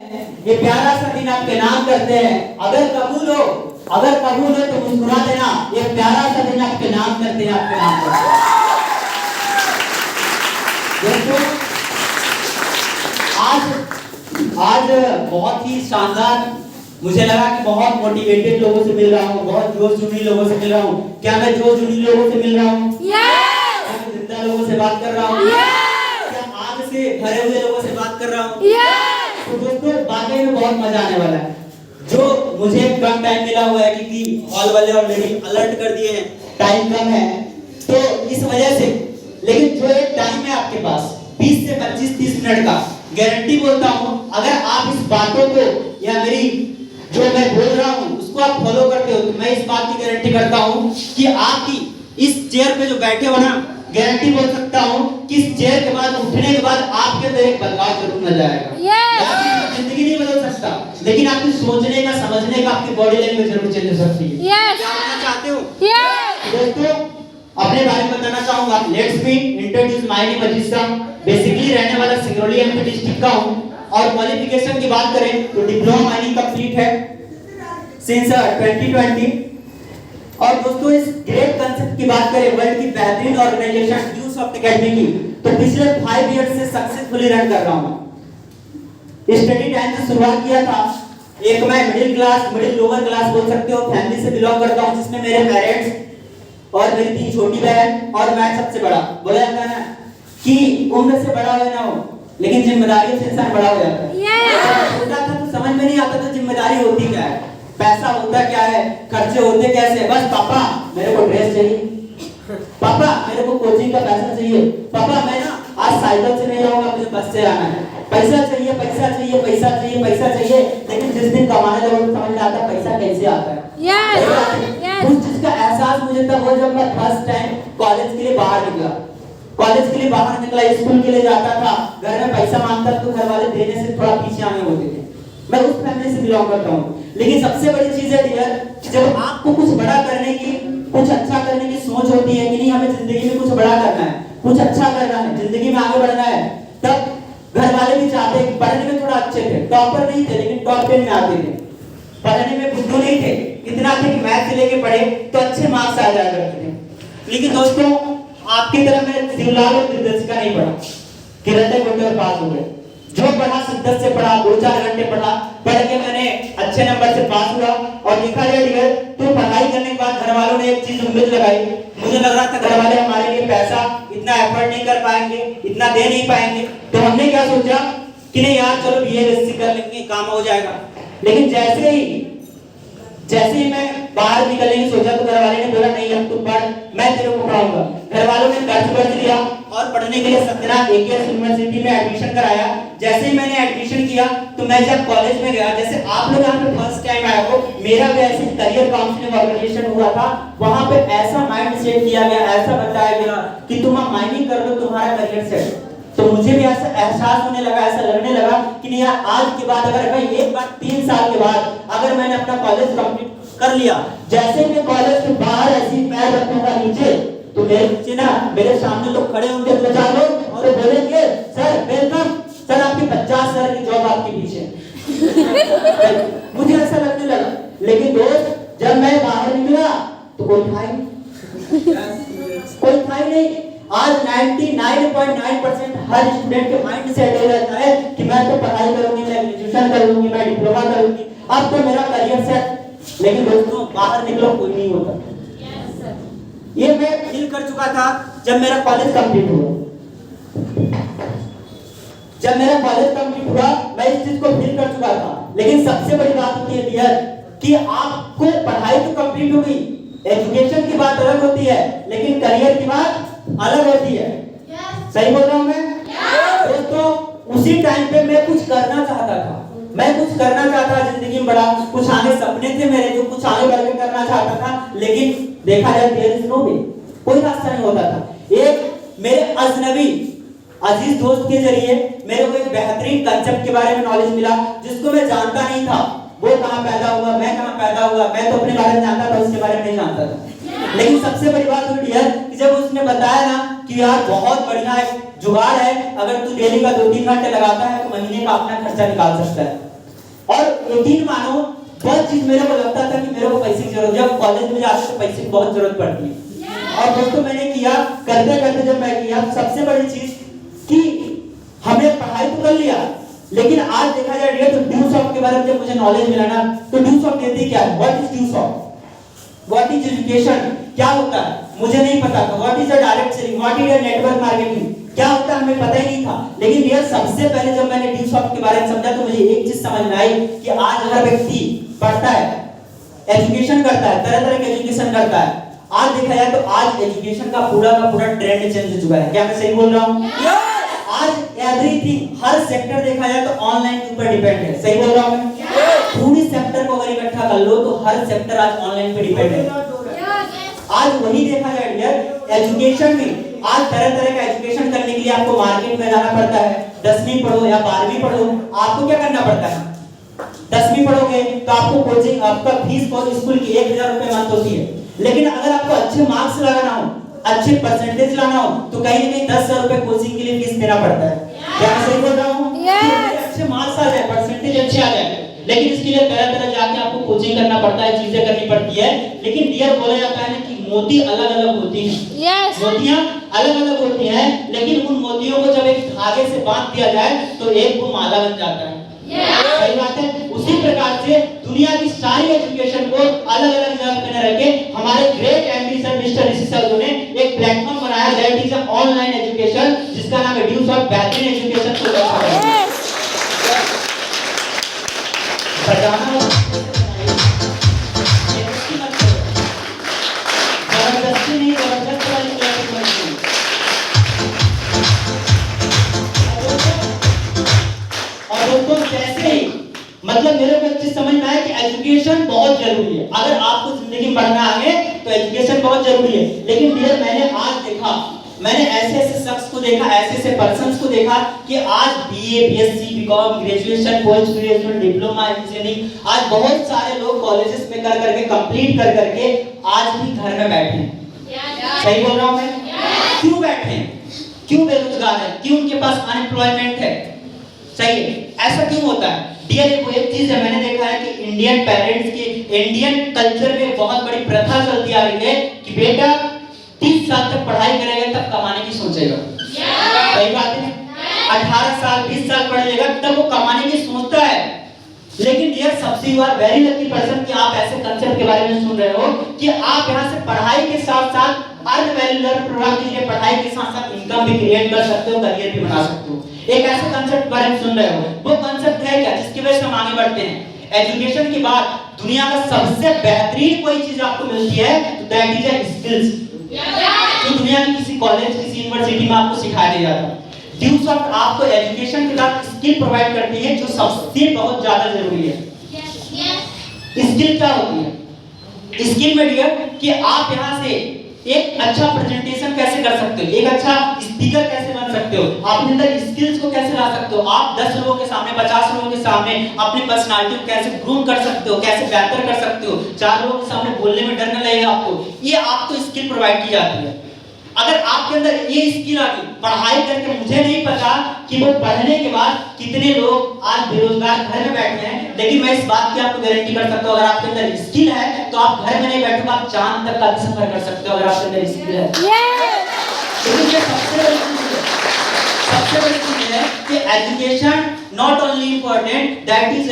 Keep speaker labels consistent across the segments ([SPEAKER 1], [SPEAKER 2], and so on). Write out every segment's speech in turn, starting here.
[SPEAKER 1] ये प्यारा सा दिन आपके नाम करते हैं। अगर कबूल हो तो मुस्कुरा देना। ये प्यारा सा दिन आपके नाम करते हैं, आपके नाम करते हैं। दोस्तों, आज बहुत ही शानदार, मुझे लगा कि बहुत मोटिवेटेड लोगों से मिल रहा हूँ, बहुत जोश जुनी लोगों से मिल रहा हूँ। क्या मैं जोश जुनी लोगों से मिल रहा हूँ? क्या मैं जिंदा लोगों से बात कर रहा हूँ? क्या आग से भरे हुए लोगों से बात कर रहा हूँ? तो दोस्तों, वाकई में बहुत मजा आने वाला है। जो मुझे कम टाइम मिला हुआ है क्योंकि हॉल वाले ऑलरेडी अलर्ट कर दिए हैं, टाइम कम है, तो इस वजह से। लेकिन जो एक टाइम है आपके पास 20 से 25-30 मिनट का, गारंटी बोलता हूँ, अगर आप इस बातों को या मेरी जो मैं बोल रहा हूँ उसको आप फॉलो करते हो, तो मैं इस बात की गारंटी करता हूँ कि आपकी इस चेयर पे जो बैठे हो ना, गारंटी बोल सकता हूँ कि इस चेयर के बाद उठने के बाद आपके अंदर एक बदलाव जरूर नजर आएगा। जिंदगी नहीं बदल सकता, लेकिन आपकी सोचने का, समझने का, आपकी बॉडी लैंग्वेज जरूर चेंज हो सकती है। क्या होना चाहते हो? दोस्तों, अपने बारे में बताना चाहूंगा। Let's me introduce my name Ajit Shah. Basically रहने वाला सिंगरौली एमपी डिस्ट्रिक्ट का हूं और क्वालिफिकेशन की बात करें तो डिप्लोमा माइनिंग कंप्लीट है सिंस 2020। और दोस्तों, इस ग्रेट कांसेप्ट की बात करें, वर्ल्ड की बेहतरीन ऑर्गेनाइजेशन यूसॉफ्ट एकेडमी की, तो पिछले 5 इयर्स से सक्सेसफुली रन कर रहा हूं। स्टडी टाइम से शुरुआत किया था। एक मैं मिडिल लोअर क्लास बोल सकते हो फैमिली से बिलोंग करता हूं, जिसमें मेरे पेरेंट्स और मेरी 3 छोटी बहन और मैं सबसे बड़ा। बोला जाता है ना कि उम्र से बड़ा हो ना हो, लेकिन जिम्मेदारियों से इंसान बड़ा हो जाता है। छोटा था तो समझ में नहीं आता था जिम्मेदारी होती क्या है, पैसा होता क्या है, खर्चे होते कैसे। बस पापा मेरे को ड्रेस चाहिए, पापा मेरे को कोचिंग का पैसा चाहिए, पापा मैं ना आज साइकिल से नहीं जाऊंगा, मुझे बस से आना है, पैसा चाहिए पैसा चाहिए पैसा चाहिए पैसा चाहिए। लेकिन जिस दिन कमाने लगो समझ में आता है पैसा कैसे आता है। उस चीज का एहसास मुझे तब हुआ जब मैं फर्स्ट टाइम कॉलेज के लिए बाहर निकला। स्कूल के लिए जाता था, घर में पैसा मांगता तो घर वाले देने से थोड़ा पीछे आने होते थे। मैं उस फैमिली से बिलोंग करता हूँ। लेकिन सबसे बड़ी चीज है डियर, जब आपको कुछ बड़ा करने की, कुछ अच्छा करने की सोच होती है कि नहीं हमें जिंदगी में कुछ बड़ा करना है, कुछ अच्छा करना है, जिंदगी में आगे बढ़ना है, तब घर वाले भी चाहते हैं। पढ़ने में थोड़ा अच्छे थे, टॉपर नहीं थे लेकिन टॉप 10 में आते थे। पढ़ने में बुद्धू नहीं थे, इतना थे कि मैथ से लेके पढ़े तो अच्छे मार्क्स आ जाया करते थे। लेकिन दोस्तों, आपकी तरह मैं शिवलाल और दिलदर्शिका नहीं पढ़ा कि रट्टे गोटे और पास हो गए। जो पढ़ा शिद्दत से पढ़ा, 2-4 घंटे पढ़ा, पढ़ के मैंने अच्छे नंबर से पास हुआ। और देखा जाए तो पढ़ाई करने के बाद घर वालों ने एक चीज उम्मीद लगाई। मुझे लग रहा था घर वाले हमारे लिए पैसा इतना एफर्ट नहीं कर पाएंगे, इतना दे नहीं पाएंगे, तो हमने क्या सोचा कि नहीं यार चलो बीए कर लेंगे, काम हो जाएगा। लेकिन जैसे ही मैं बाहर निकलने की सोचा तो घर वाले ने बोला नहीं अब तू पढ़, मैं तेरे को पढ़ाऊंगा। घर वालों ने कर्ज लिया और पढ़ने के लिए सतना एकेएस यूनिवर्सिटी में एडमिशन कराया। जैसे ही मैंने एडमिशन किया तो मैं जब कॉलेज में गया, जैसे आप लोग यहाँ पे फर्स्ट टाइम आए हो, मेरा भी ऐसे करियर काउंसलिंग ऑर्गेनाइजेशन हुआ था। वहां पे ऐसा माइंड सेट किया गया, ऐसा बताया गया कि तुम माइनिंग कर लो, तुम्हारा करियर सेट। तो मुझे भी ऐसा एहसास होने लगा, ऐसा लगने लगा कि नहीं यार आज के बाद अगर मैं एक बार 3 साल के बाद अगर मैंने अपना कॉलेज कंप्लीट कर लिया, जैसे मैं कॉलेज के बाहर ऐसी पैर रखूंगा नीचे, तो मेरे नीचे ना मेरे सामने लोग खड़े होंगे 2-4 लोग और बोलेंगे सर वेलकम सर, आपकी 50 साल की जॉब आपके पीछे। मुझे ऐसा लगने लगा। लेकिन दोस्त, जब मैं बाहर निकला तो कोई था ही नहीं। आज 99.9% हर स्टूडेंट के माइंड सेट हो जाता है कि मैं तो पढ़ाई करूंगी, मैं ग्रेजुएशन करूंगी, मैं डिप्लोमा करूंगी, अब तो मेरा करियर सेट। लेकिन दोस्तों, बाहर निकलो कोई नहीं होता। ये मैं फील कर चुका था जब मेरा कॉलेज कंप्लीट हुआ। मैं इस चीज को फील कर चुका था। लेकिन सबसे बड़ी बात होती है डियर कि आपको पढ़ाई तो कंप्लीट हो गई, एजुकेशन की बात अलग होती है, लेकिन करियर की बात अलग होती है। सही बोल रहा हूं मैं? दोस्तों, उसी टाइम पे मैं कुछ करना चाहता था, जिंदगी में बड़ा कुछ आगे सपने थे मेरे, जो कुछ आगे बढ़ के करना चाहता था। लेकिन देखा जाए देयर इज नो वे, कोई रास्ता नहीं होता था। एक मेरे अजनबी अजीज दोस्त के जरिए मेरे को एक बेहतरीन कांसेप्ट के बारे में नॉलेज मिला, जिसको मैं जानता नहीं था। वो कहाँ पैदा हुआ, मैं कहाँ पैदा हुआ, मैं तो अपने बारे में जानता था, उसके बारे में नहीं जानता था। लेकिन सबसे बड़ी बात हुई डियर कि जब उसने बताया ना कि यार बहुत बढ़िया जुगाड़ है, अगर तू डेली का 2-3 घंटे लगाता है तो महीने का अपना खर्चा निकाल सकता है। यकीन मानो बहुत चीज मेरे को लगता था कि मेरे को पैसे की जरूरत है, जब कॉलेज में जाते तो पैसे की बहुत जरूरत पड़ती है। और दोस्तों मैंने किया, करते करते जब मैं किया, सबसे बड़ी चीज कि हमने पढ़ाई तो कर लिया, लेकिन आज देखा जाए तो ड्यू सॉफ्ट के बारे में जब मुझे नॉलेज मिला ना, तो ड्यू सॉफ्ट कहती क्या है, what is due soft, what is education, क्या होता है मुझे नहीं पता था। What is a direct selling, what is a network marketing, क्या होता है हमें पता ही नहीं था। लेकिन ये सबसे पहले जब मैंने ड्यू सॉफ्ट के बारे में समझा तो मुझे एक चीज समझ में आई कि आज हर व्यक्ति पढ़ता है, एजुकेशन करता है, तरह तरह के एजुकेशन करता है। आज देखा जाए तो आज एजुकेशन का पूरा ट्रेंड चेंज हो चुका है। क्या मैं सही बोल रहा हूँ? आज एवरीथिंग, हर सेक्टर देखा जाए तो ऑनलाइन के ऊपर डिपेंड है। सही बोल रहा हूँ मैं? पूरी सेक्टर को अगर इकट्ठा कर लो तो हर सेक्टर आज ऑनलाइन पे डिपेंड है। आज वही देखा जाए डियर, एजुकेशन में आज तरह तरह का एजुकेशन करने के लिए आपको मार्केट में जाना पड़ता है। 10वीं पढ़ो या 12वीं पढ़ो, आपको क्या करना पड़ता है? 10वीं पढ़ोगे तो आपको कोचिंग, आपका फीस स्कूल की 1000 रुपए मंथ होती है। लेकिन अगर आपको अच्छे मार्क्स लगाना हो, अच्छे परसेंटेज लाना हो, तो कहीं ना कहीं 10,000 रुपए कोचिंग के लिए फीस देना पड़ता है। क्या मैं सही बोल रहा हूँ? अच्छे मार्क्स आ जाए, परसेंटेज अच्छे आ जाए, लेकिन इसके लिए तरह तरह जाके आपको कोचिंग करना पड़ता है, चीजें करनी पड़ती है। लेकिन डियर बोला जाता है कि मोती अलग अलग होती हैं, मोतियां अलग अलग होती हैं, लेकिन उन मोतियों को जब एक धागे से बांध दिया जाए तो एक वो माला बन जाता है। सही बात है। उसी प्रकार से दुनिया की सारी एजुकेशन को अलग अलग जगह पे न रखे, हमारे ग्रेट एमडी सर मिस्टर ऋषि सर ने एक प्लेटफॉर्म बनाया, दैट इज ऑनलाइन एजुकेशन, जिसका नाम है ड्यू सॉफ्ट बेहतरीन एजुकेशन प्रोग्राम। जबरदस्ती नहीं, जबरदस्त वाली प्लेटफॉर्म। और दोस्तों जैसे ही मतलब मेरे को एक चीज समझ में आया कि एजुकेशन बहुत जरूरी है। अगर आपको जिंदगी में बढ़ना है तो एजुकेशन बहुत जरूरी है। लेकिन डियर मैंने आज देखा, मैंने ऐसे ऐसे शख्स को देखा, ऐसे ऐसे पर्सन्स को देखा कि आज BA, BSc, BCom, graduation, post graduation, diploma, engineering, आज बहुत सारे लोग कॉलेजेस में कर करके कंप्लीट कर करके आज भी घर में बैठे हैं। सही बोल रहा हूं मैं? क्यों बैठे हैं? क्यों बेरोजगार है? क्यों उनके पास अनएम्प्लॉयमेंट है? सही है, ऐसा क्यों होता है? डियर एक चीज है, मैंने देखा है कि इंडियन पेरेंट्स की, इंडियन कल्चर में बहुत बड़ी प्रथा चलती आ रही है कि बेटा 30 साल तक पढ़ाई करेगा तब कमाने की सोचेगा। सही बात है। 18 साल 20 साल पढ़ लेगा तब वो कमाने की सोचता है। लेकिन डियर सबसे you are very lucky person कि आप ऐसे कंसेप्ट के बारे में सुन रहे हो कि आप यहाँ से पढ़ाई के साथ साथ अर्न वैल्यू लर्न प्रोग्राम के लिए पढ़ाई के साथ साथ इनकम भी क्रिएट कर सकते हो, करियर भी बना सकते हो। एक ऐसा कंसेप्ट बारे में सुन रहे हो, वो कंसेप्ट है क्या जिसकी वजह से हम आगे बढ़ते हैं? एजुकेशन के बाद दुनिया का सबसे बेहतरीन कोई चीज आपको मिलती है तो दैट इज स्किल्स। तो दुनिया की किसी कॉलेज, किसी यूनिवर्सिटी में आपको सिखाया नहीं जाता। ड्यू सॉफ्ट आपको एजुकेशन के साथ स्किल प्रोवाइड करती है जो सबसे बहुत ज्यादा जरूरी है। स्किल क्या होती है? स्किल में डियर कि आप यहाँ से एक अच्छा प्रेजेंटेशन कैसे कर सकते हो, एक अच्छा स्पीकर कैसे बन सकते हो, अपने अंदर स्किल्स को कैसे ला सकते हो, आप 10 लोगों के सामने, 50 लोगों के सामने अपनी पर्सनालिटी को कैसे ग्रूम कर सकते हो, कैसे बेहतर कर सकते हो, 4 लोगों के सामने बोलने में डर न लगेगा आपको, ये आपको स्किल प्रोवाइड की जाती है। अगर आपके अंदर ये स्किल आ गई, पढ़ाई करके मुझे नहीं पता कि वो पढ़ने के बाद कितने लोग आज बेरोजगार घर में बैठे हैं, लेकिन मैं इस बात की आपको गारंटी कर सकता हूं अगर आपके अंदर स्किल है तो आप घर में नहीं बैठोगे, आप चांद तक का भी सफर कर सकते हो अगर आपके अंदर स्किल है। लेकिन ये सबसे बड़ी चीज है कि education not only important, that is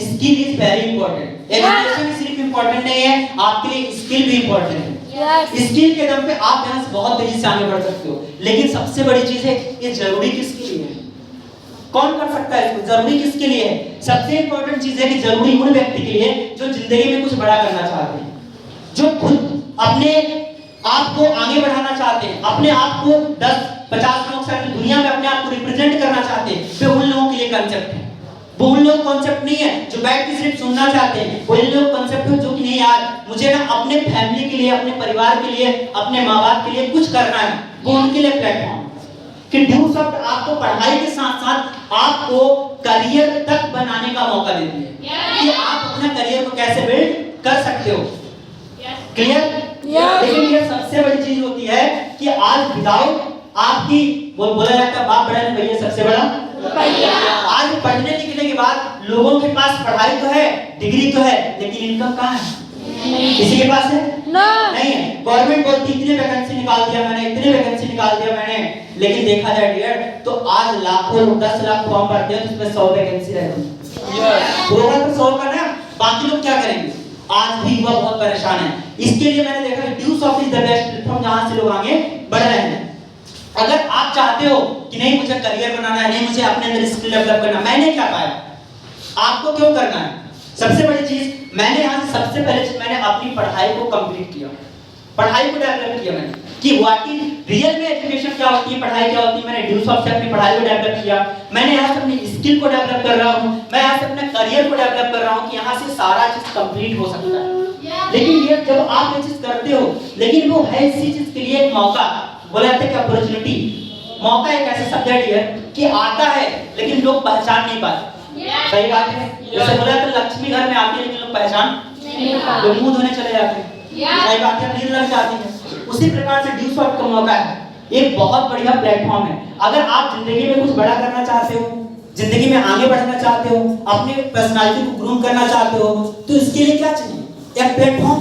[SPEAKER 1] skill is very important. Education सिर्फ इंपॉर्टेंट नहीं है, आपके लिए स्किल भी इंपॉर्टेंट है। स्किल के दम पे आप यहाँ से बहुत तेजी से आगे बढ़ सकते हो। लेकिन सबसे बड़ी चीज है ये जरूरी किसके लिए है? कौन कर सकता है इसको? जरूरी किसके लिए है? सबसे इंपॉर्टेंट चीज है कि जरूरी उन व्यक्ति के लिए जो जिंदगी में कुछ बड़ा करना चाहते हैं, जो खुद अपने आप को आगे बढ़ाना चाहते हैं, अपने आप को 10-50 लोग से दुनिया में अपने आप को रिप्रेजेंट करना चाहते हैं। वे उन लोगों के लिए कंसेप्ट है। वो उन लोग कॉन्सेप्ट नहीं है जो बैठ के सिर्फ सुनना चाहते हैं, वो इन लोग कॉन्सेप्ट है जो कि नहीं यार मुझे ना अपने फैमिली के लिए, अपने परिवार के लिए, अपने माँ बाप के लिए कुछ करना है, वो उनके लिए प्लेटफॉर्म कि ड्यू सॉफ्ट आपको पढ़ाई के साथ साथ आपको करियर तक बनाने का मौका देती है कि आप अपना करियर को कैसे बिल्ड कर सकते हो। क्लियर? लेकिन ये सबसे बड़ी चीज होती है कि आज विदाउट आपकी बोला जाता है बाप बड़ा नहीं भैया सबसे बड़ा भैया। आज पढ़ने लिखने के बाद लोगों के पास पढ़ाई तो है, डिग्री तो है, लेकिन इनकम कहाँ है? किसी के पास है? नहीं है। गवर्नमेंट बोलती इतने वैकेंसी निकाल दिया मैंने, इतने वैकेंसी निकाल दिया मैंने, लेकिन देखा जाए डियर तो आज लाखों 10 लाख फॉर्म भरते हैं तो उसमें 100 वैकेंसी रहती है। होगा तो 100 का ना, बाकी लोग क्या करेंगे? आज भी युवा बहुत परेशान है। इसके लिए मैंने देखा deuce off is the best platform जहां से लोग आगे बढ़ रहे हैं। अगर आप चाहते हो कि नहीं मुझे करियर बनाना है, नहीं मुझे अपने अंदर स्किल डेवलप करना, मैंने क्या पाया, आपको क्यों करना है? सबसे बड़ी चीज मैंने यहाँ से सबसे पहले चीज मैंने अपनी पढ़ाई को कंप्लीट किया, पढ़ाई को डेवलप किया मैंने कि व्हाट इज रियल में एजुकेशन क्या होती है, पढ़ाई क्या होती है। मैंने ड्यूस ऑफ से अपनी पढ़ाई को डेवलप किया, मैंने यहाँ से अपनी स्किल को डेवलप कर रहा हूँ, मैं यहाँ से अपने करियर को डेवलप कर रहा हूँ कि यहाँ से सारा चीज कंप्लीट हो सकता है। लेकिन ये जब आप ये चीज करते हो, लेकिन वो है इसी चीज के लिए एक मौका, बोला जाता है कि अपॉर्चुनिटी, मौका एक ऐसा सब्जेक्ट है कि आता है लेकिन लोग पहचान नहीं पाते। सही बात है। जैसे बोला तो लक्ष्मी घर में आती है लेकिन लोग पहचान नहीं पाते, लोग मुंह धोने चले जाते हैं। सही बात है, नींद लग जाती है। उसी प्रकार से ड्यूस ऑफ का मौका है, एक बहुत बढ़िया प्लेटफॉर्म है। अगर आप जिंदगी में कुछ बड़ा करना चाहते हो, जिंदगी में आगे बढ़ना चाहते हो, अपने पर्सनालिटी को ग्रूम करना चाहते हो, तो इसके लिए क्या चाहिए? एक प्लेटफॉर्म।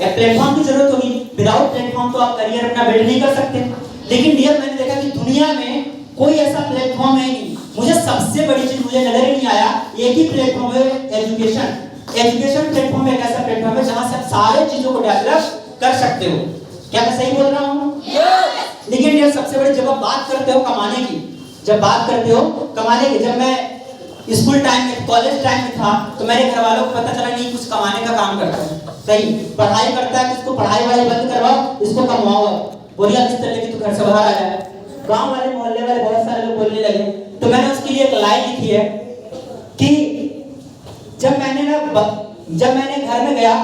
[SPEAKER 1] एक प्लेटफॉर्म की जरूरत होगी। विदाउट प्लेटफॉर्म तो आप करियर अपना बिल्ड नहीं कर सकते। लेकिन डियर मैंने देखा कि दुनिया में कोई ऐसा प्लेटफॉर्म है नहीं। मुझे सबसे बड़ी चीज मुझे नजर ही नहीं आया, एक ही प्लेटफॉर्म है एजुकेशन। एजुकेशन प्लेटफॉर्म एक ऐसा प्लेटफॉर्म है जहां से आप सारे चीजों को डेवलप कर सकते हो। क्या मैं सही बोल रहा हूँ? लेकिन ये सबसे बड़ी जब आप बात करते हो कमाने की, जब बात करते हो कमाने की, जब मैं स्कूल टाइम में, कॉलेज टाइम में था तो मेरे घर वालों को पता चला नहीं कुछ कमाने का काम करता है, सही पढ़ाई करता है, इसको पढ़ाई वाली बंद करवाओ, इसको कमाओ, बोरिया बिस्तर लेके तू घर से बाहर आ जाए। गांव वाले मोहल्ले वाले बहुत सारे लोग बोलने लगे। तो मैंने उसके लिए एक लाइन लिखी है कि जब मैंने घर में गया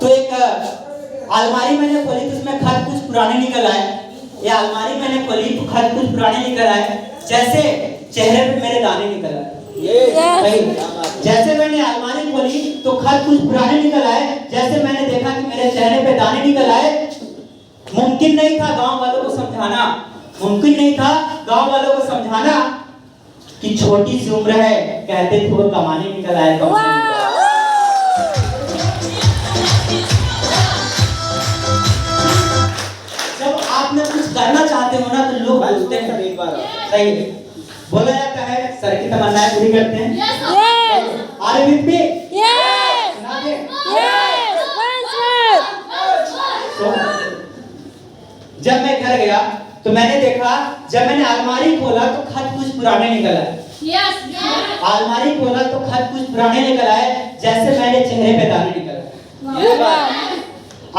[SPEAKER 1] तो एक अलमारी मैंने खोली तो उसमें खत कुछ पुराने निकल आए। ये अलमारी मैंने खोली तो खत कुछ पुराने निकल आए, जैसे चेहरे पे मेरे दाने निकल आए। जैसे मैंने अलमारी खोली तो खत कुछ पुराने निकल आए, जैसे मैंने देखा कि मेरे चेहरे पे दाने निकल आए। मुमकिन नहीं था गांव वालों को समझाना, मुमकिन नहीं था गांव वालों को समझाना कि छोटी सी उम्र है, कहते थे वो कमाने निकल आए। जब आप में कुछ करना चाहते हो ना तो लोग बोलते हैं एक बार, सही है। बोला जाता है सर की तमन्नाएं पूरी करते हैं। Are with me? जब मैं घर गया तो मैंने देखा, जब मैंने अलमारी खोला तो खत कुछ पुराने निकल आए। अलमारी खोला तो खत कुछ पुराने निकल आए, जैसे मेरे चेहरे पे दाने निकल आए।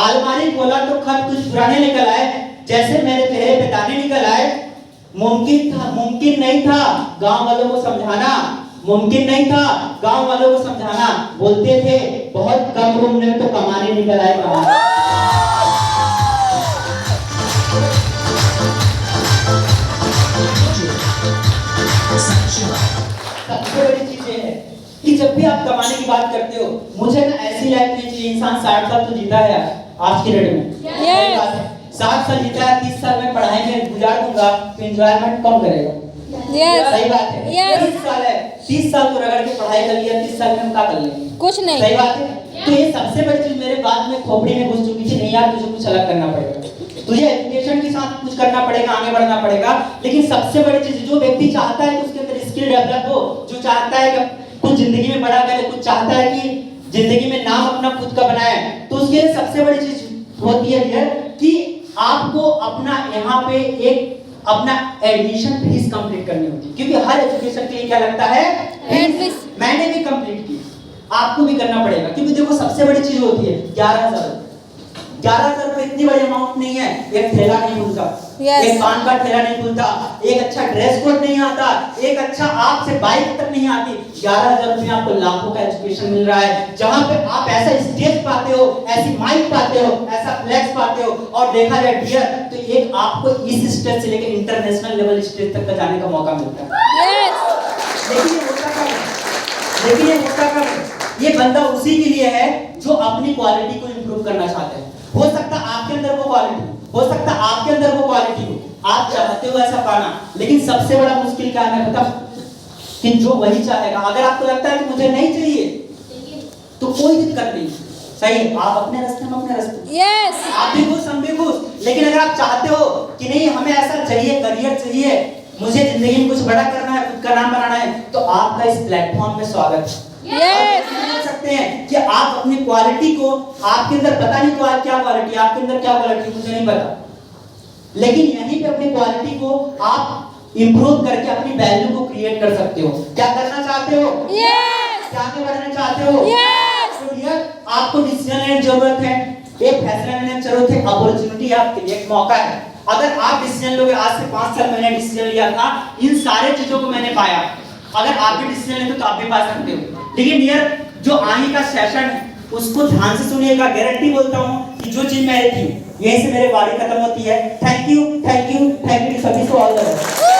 [SPEAKER 1] अलमारी खोला तो खत कुछ पुराने निकल आए, जैसे मेरे चेहरे पे दाने निकल आए। मुमकिन नहीं था गांव वालों को समझाना, मुमकिन नहीं था गांव वालों को समझाना। बोलते थे बहुत कम उम्र में तो कमाने निकल आए कमाने। सबसे बड़ी चीज ये है कि जब भी आप कमाने की बात करते हो, मुझे ना ऐसी लाइफ नहीं चाहिए। इंसान 60 साल तो जीता है आज की डेट में, 60 साल जीता है, 30 साल में पढ़ाई में गुजार दूंगा तो एंजॉयमेंट कौन करेगा? सही बात है। 30 साल है, 30 साल तो रगड़ के पढ़ाई कर लिया, 30 साल में हम क्या कर लेंगे? कुछ नहीं। सही बात है। तो ये सबसे बड़ी चीज मेरे बाद में खोपड़ी में घुस चुकी थी, नहीं यार तुझे कुछ अलग करना पड़ेगा, तुझे एजुकेशन के साथ कुछ करना पड़ेगा, आगे बढ़ना पड़ेगा। लेकिन सबसे बड़ी चीज, जो व्यक्ति चाहता है कि उसके अंदर स्किल डेवलप हो, जो चाहता है कि कुछ जिंदगी में बड़ा करे, कुछ चाहता है कि जिंदगी में नाम अपना खुद का बनाए, तो उसके लिए सबसे बड़ी चीज होती है कि आपको अपना यहाँ पे एक अपना एडमिशन फीस कंप्लीट करनी होती है। क्योंकि हर एजुकेशन के लिए क्या लगता है? फीस। मैंने भी कंप्लीट की, आपको भी करना पड़ेगा। क्योंकि देखो सबसे बड़ी चीज होती है 11,000। 11,000 रुपए इतनी बड़ी अमाउंट नहीं है। एक ठेला नहीं खुलता, एक पान का ठेला नहीं खुलता, एक अच्छा ड्रेस कोड नहीं आता, एक अच्छा आपसे बाइक तक नहीं आती। 11,000 रुपए आपको लाखों का एजुकेशन मिल रहा है, जहां पे आप ऐसा स्टेज पाते हो, ऐसी माइक पाते हो, ऐसा फ्लैक्स पाते हो। और देखा जाए डियर तो एक आपको इस स्टेज से लेकर इंटरनेशनल लेवल स्टेज तक का जाने का मौका मिलता है। लेकिन ये होता कब है? ये बंदा उसी के लिए है जो अपनी क्वालिटी को इंप्रूव करना चाहता है। हो सकता है आपके अंदर वो क्वालिटी हो, सकता है आपके अंदर वो क्वालिटी हो, आप चाहते हो ऐसा पाना, लेकिन सबसे बड़ा मुश्किल क्या है पता, कि जो वही चाहेगा। अगर आपको लगता है कि मुझे नहीं चाहिए तो कोई दिक्कत नहीं, सही, आप अपने रास्ते में अपने रास्ते,
[SPEAKER 2] Yes.
[SPEAKER 1] आप भी खुश हम भी खुश। लेकिन अगर आप चाहते हो कि नहीं हमें ऐसा चाहिए, करियर चाहिए, मुझे जिंदगी में कुछ बड़ा करना है, खुद का नाम बनाना है, तो आपका इस प्लेटफॉर्म पे स्वागत है।
[SPEAKER 2] Yes.
[SPEAKER 1] बोल सकते हैं कि आप अपनी क्वालिटी को, आपके अंदर पता नहीं तो क्या क्वालिटी, आपके अंदर क्या क्वालिटी मुझे नहीं पता, लेकिन यहीं पे अपनी क्वालिटी को आप इंप्रूव करके अपनी वैल्यू को क्रिएट कर सकते हो। क्या करना चाहते हो?
[SPEAKER 2] Yes.
[SPEAKER 1] क्या आगे बढ़ना चाहते हो?
[SPEAKER 2] Yes.
[SPEAKER 1] तो यार आपको डिसीजन लेने की जरूरत है, एक फैसला लेने की जरूरत है, अपॉर्चुनिटी आपके लिए एक मौका है। अगर आप डिसीजन लोगे, आज से 5 साल मैंने डिसीजन लिया था, इन सारे चीजों को मैंने पाया, अगर आप भी डिसीजन लेते हो तो आप भी पा सकते हो। लेकिन यार जो आगे का सेशन है उसको ध्यान से सुनिएगा, गारंटी बोलता हूँ कि जो चीज मैंने की यहीं से मेरी वाणी खत्म होती है। थैंक यू सभी को, ऑल द बेस्ट।